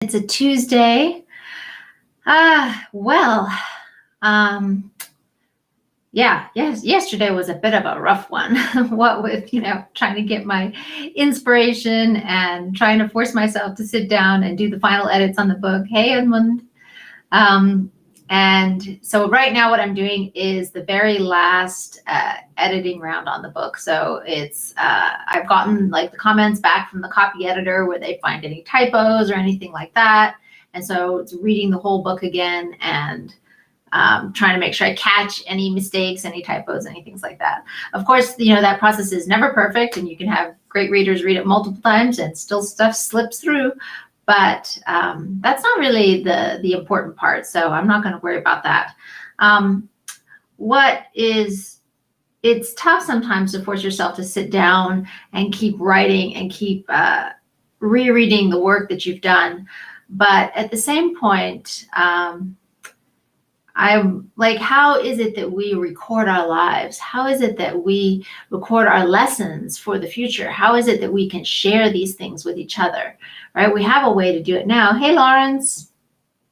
It's a Tuesday. Well, um, yeah, yes, yesterday was a bit of a rough one. What with, trying to get my inspiration and trying to force myself to sit down and do the final edits on the book. Hey, Edmund. Um, and so right now what I'm doing is the very last editing round on the book. So I've gotten like the comments back from the copy editor where they find any typos or anything like that. And so it's reading the whole book again and trying to make sure I catch any mistakes, any typos, any things like that. Of course, that process is never perfect, and you can have great readers read it multiple times and still stuff slips through. But that's not really the important part, so I'm not going to worry about that. It's tough sometimes to force yourself to sit down and keep writing and keep rereading the work that you've done. But at the same point, I'm like, how is it that we record our lives? How is it that we record our lessons for the future? How is it that we can share these things with each other, right? We have a way to do it now. Hey, Lawrence,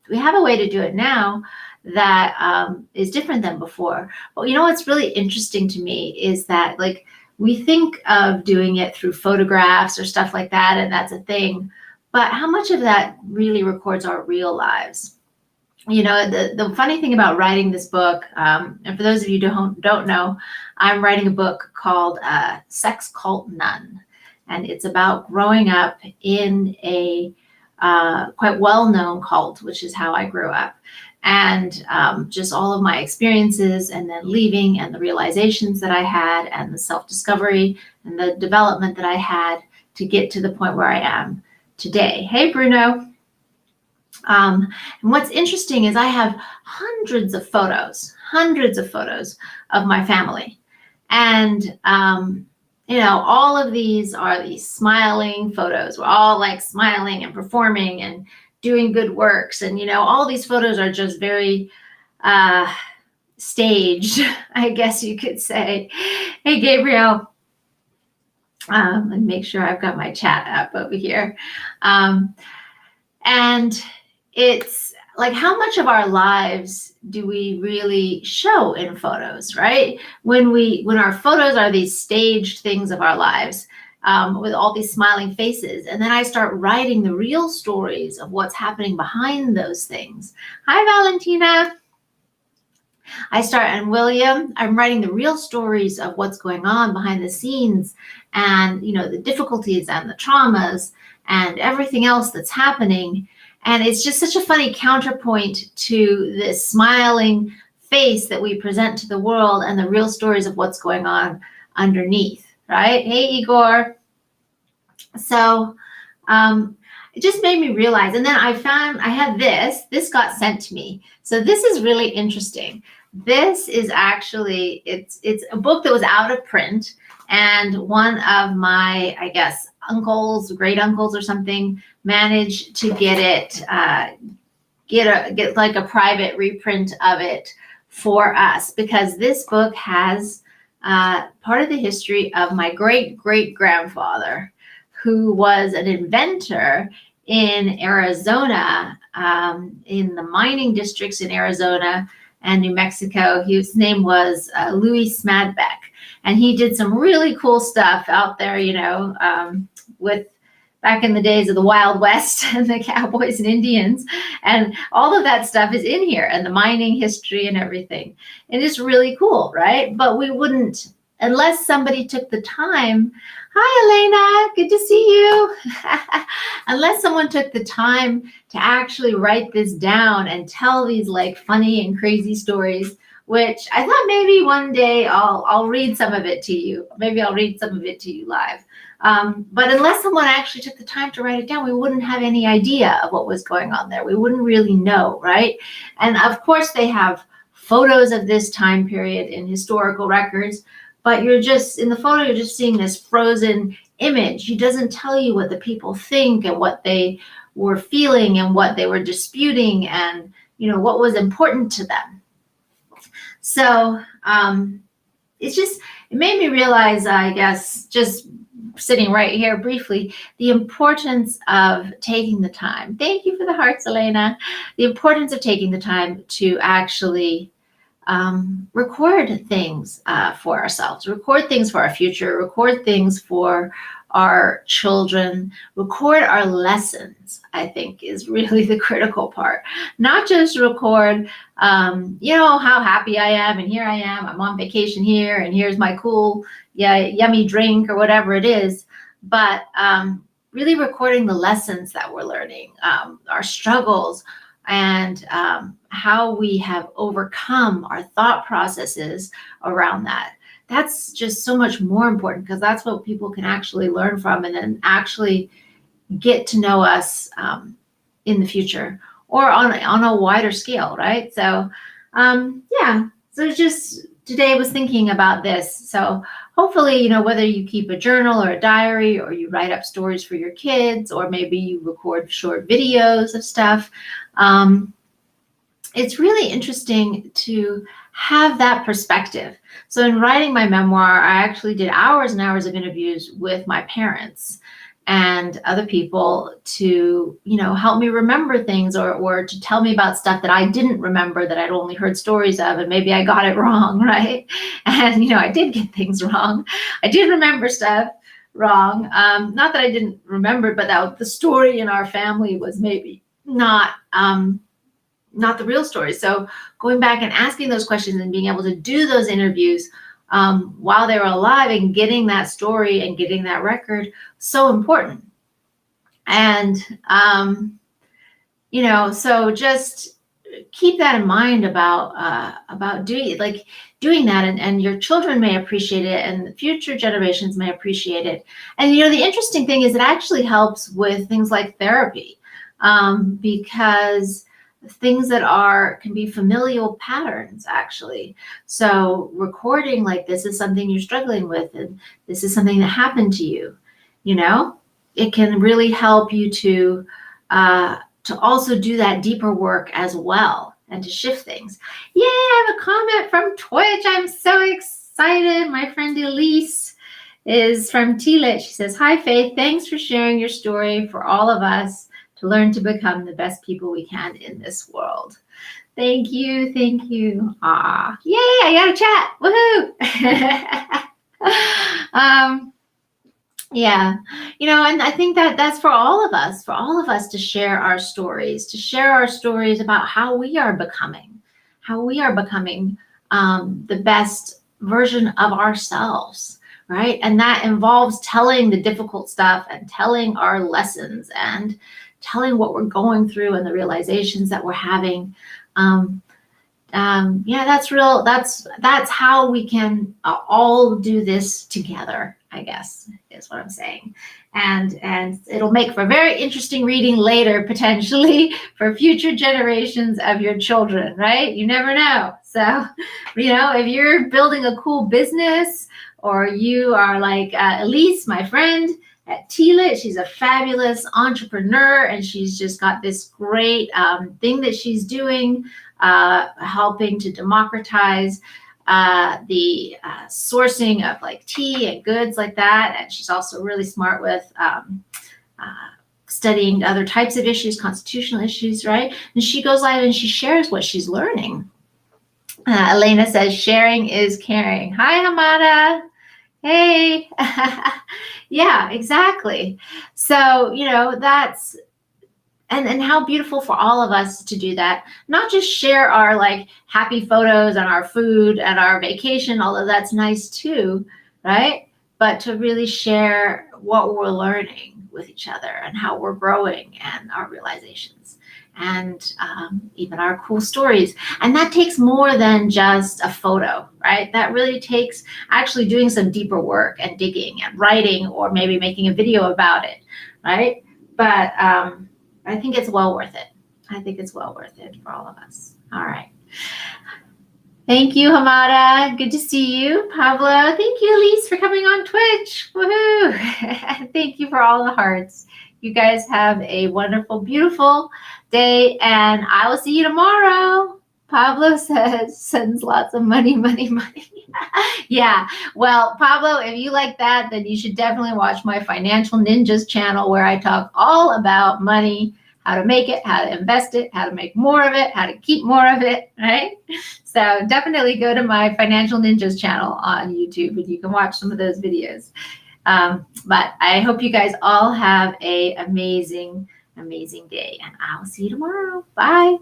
we have a way to do it now that is different than before. But what's really interesting to me is that like we think of doing it through photographs or stuff like that, and that's a thing. But how much of that really records our real lives? The funny thing about writing this book, and for those of you who don't know, I'm writing a book called Sex Cult Nun. And it's about growing up in a quite well-known cult, which is how I grew up. And just all of my experiences and then leaving and the realizations that I had and the self-discovery and the development that I had to get to the point where I am today. Hey, Bruno. And what's interesting is I have hundreds of photos of my family. And, all of these are these smiling photos. We're all like smiling and performing and doing good works. And, all these photos are just very staged, I guess you could say. Hey, Gabriel. Let me make sure I've got my chat up over here. And it's like, how much of our lives do we really show in photos, right? When our photos are these staged things of our lives with all these smiling faces, and then I start writing the real stories of what's happening behind those things. Hi, Valentina. And William, I'm writing the real stories of what's going on behind the scenes and, the difficulties and the traumas and everything else that's happening. And it's just such a funny counterpoint to this smiling face that we present to the world and the real stories of what's going on underneath, right? Hey, Igor. So it just made me realize. And then I had this got sent to me. So this is really interesting. This is actually, it's a book that was out of print. And one of my, I guess, uncles, great uncles or something, managed to get it, get like a private reprint of it for us, because this book has part of the history of my great-great-grandfather, who was an inventor in Arizona, in the mining districts in Arizona and New Mexico. His name was Louis Smadbeck. And he did some really cool stuff out there, with back in the days of the Wild West and the cowboys and Indians. And all of that stuff is in here, and the mining history and everything. It is really cool, right? But we wouldn't, unless somebody took the time. Hi, Elena, good to see you. Unless someone took the time to actually write this down and tell these like funny and crazy stories, which I thought maybe one day I'll read some of it to you. Maybe I'll read some of it to you live. But unless someone actually took the time to write it down, we wouldn't have any idea of what was going on there. We wouldn't really know, right? And of course, they have photos of this time period in historical records, but you're just, in the photo, you're just seeing this frozen image. It doesn't tell you what the people think and what they were feeling and what they were disputing and, what was important to them. So it made me realize, I guess, just sitting right here briefly, the importance of taking the time. Thank you for the hearts, Elena. The importance of taking the time to actually record things for ourselves, record things for our future, record things for our children, record our lessons, I think is really the critical part. Not just record, how happy I am, and here I am, I'm on vacation here, and here's my cool, yummy drink or whatever it is, but really recording the lessons that we're learning, our struggles, and how we have overcome our thought processes around that. That's just so much more important, because that's what people can actually learn from and then actually get to know us in the future or on a wider scale, right? So, so just today I was thinking about this. So hopefully, whether you keep a journal or a diary, or you write up stories for your kids, or maybe you record short videos of stuff, it's really interesting to have that perspective. So in writing my memoir, I actually did hours and hours of interviews with my parents and other people to, help me remember things, or to tell me about stuff that I didn't remember, that I'd only heard stories of, and maybe I got it wrong, right? And, I did get things wrong. I did remember stuff wrong. Not that I didn't remember, but that the story in our family was maybe not the real story. So going back and asking those questions and being able to do those interviews while they were alive and getting that story and getting that record, so important. And, so just keep that in mind about doing that, and your children may appreciate it, and the future generations may appreciate it. And, the interesting thing is it actually helps with things like therapy, because things that can be familial patterns, actually. So recording like this is something you're struggling with, and this is something that happened to you, it can really help you to also do that deeper work as well, and to shift things. Yay, I have a comment from Twitch. I'm so excited. My friend Elise is from TLIT. She says, "Hi, Faith. Thanks for sharing your story for all of us to learn to become the best people we can in this world." Thank you. Thank you. Yay, I got a chat. Woohoo. And I think that's for all of us to share our stories about how we are becoming the best version of ourselves, right? And that involves telling the difficult stuff, and telling our lessons, and telling what we're going through, and the realizations that we're having. That's real. That's how we can all do this together, I guess, is what I'm saying. And it'll make for very interesting reading later, potentially, for future generations of your children, right? You never know. So, if you're building a cool business, or you are like Elise, my friend at TLIT, she's a fabulous entrepreneur, and she's just got this great thing that she's doing, helping to democratize the sourcing of like tea and goods like that. And she's also really smart with studying other types of issues, constitutional issues, right? And she goes live and she shares what she's learning. Elena says, "Sharing is caring." Hi, Hamada. Hey. Yeah, exactly. So, that's, and how beautiful for all of us to do that. Not just share our like happy photos and our food and our vacation, although that's nice too, right? But to really share what we're learning with each other, and how we're growing, and our realizations, and even our cool stories. And that takes more than just a photo, right? That really takes actually doing some deeper work, and digging, and writing, or maybe making a video about it, right? But I think it's well worth it. I think it's well worth it for all of us. All right. Thank you, Hamada. Good to see you. Pablo, thank you, Elise, for coming on Twitch. Woohoo. Thank you for all the hearts. You guys have a wonderful, beautiful day, and I will see you tomorrow. Pablo says sends lots of money, money, money. Yeah. Well, Pablo, if you like that, then you should definitely watch my Financial Ninjas channel where I talk all about money, how to make it, how to invest it, how to make more of it, how to keep more of it, right? So definitely go to my Financial Ninjas channel on YouTube and you can watch some of those videos. But I hope you guys all have a amazing day, and I'll see you tomorrow. Bye.